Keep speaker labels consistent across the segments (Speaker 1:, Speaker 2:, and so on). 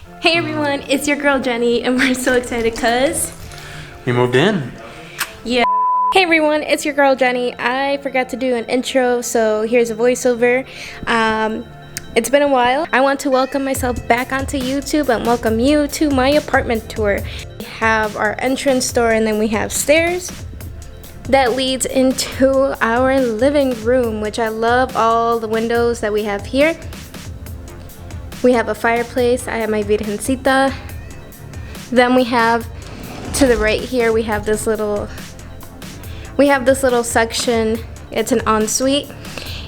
Speaker 1: Hey everyone, it's your girl Jenny, and we're so excited because
Speaker 2: we moved in.
Speaker 1: Yeah. Hey everyone, it's your girl Jenny. I forgot to do an intro, so here's a voiceover. It's been a while. I want to welcome myself back onto YouTube and welcome you to my apartment tour. We have our entrance door and then we have stairs that leads into our living room, which I love all the windows that we have here. We have a fireplace. I have my virgencita. Then we have to the right here, we have this little section. It's an ensuite.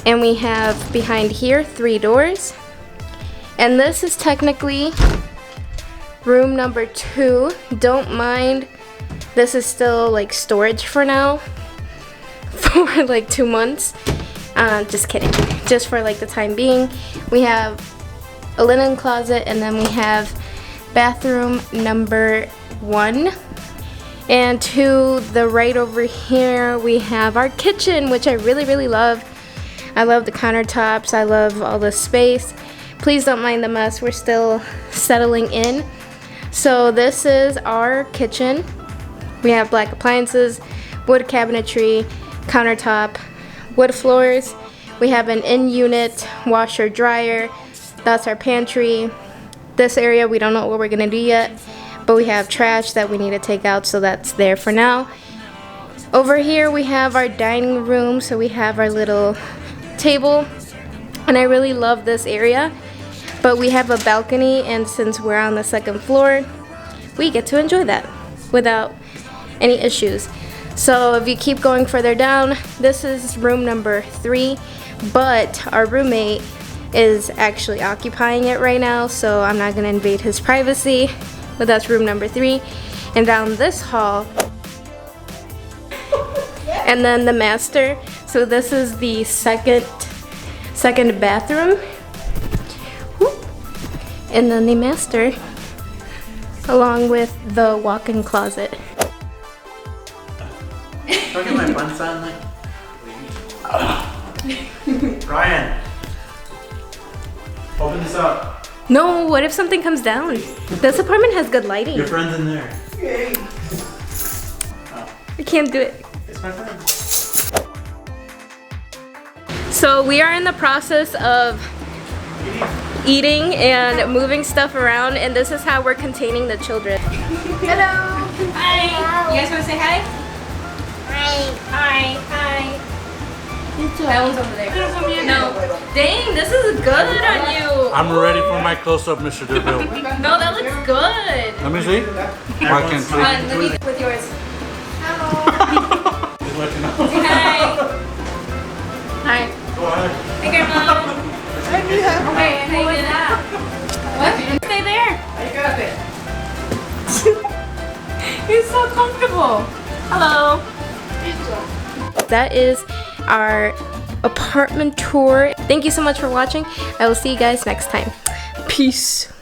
Speaker 1: And we have behind here 3 doors. And this is technically room number 2. Don't mind, this is still like storage for now. For like 2 months. Just kidding. Just for like the time being. We have a linen closet, and then we have bathroom number 1. And to the right over here we have our kitchen, which I really love. I love the countertops, I love all the space. Please don't mind the mess, we're still settling in. So this is our kitchen. We have black appliances, wood cabinetry, countertop, wood floors. We have an in-unit washer dryer. That's our pantry. This area we don't know what we're gonna do yet, but we have trash that we need to take out, so that's there for now. Over here we have our dining room, so we have our little table, and I really love this area, but we have a balcony, and since we're on the 2nd floor, we get to enjoy that without any issues. So if you keep going further down, this is room number 3, but our roommate is actually occupying it right now, so I'm not gonna invade his privacy, but that's room number 3. And down this hall, and then the master. So this is the second bathroom. And then the master, along with the walk-in closet.
Speaker 2: Look at my buns on like. Ryan, open this up.
Speaker 1: No, what if something comes down? This apartment has good lighting.
Speaker 2: Your friend's in there.
Speaker 1: Oh. I can't do it.
Speaker 2: It's my friend.
Speaker 1: So we are in the process of eating and moving stuff around, and this is how we're containing the children. Hello. Hi. You guys want to say hi? Hi. Hi. That one's over there. No. Dang, this is good on you.
Speaker 3: I'm ready for my close-up, Mr. DeVille.
Speaker 1: No, that looks good.
Speaker 3: Let me see. I can see.
Speaker 1: Let me with yours.
Speaker 3: Just let you know.
Speaker 1: Say hi. Hi.
Speaker 3: Go ahead.
Speaker 1: Hey, Grandma. Hey, how you doing? What? Stay there.
Speaker 2: I got it.
Speaker 1: He's so comfortable. Hello. That is our apartment tour. Thank you so much for watching. I will see you guys next time. Peace.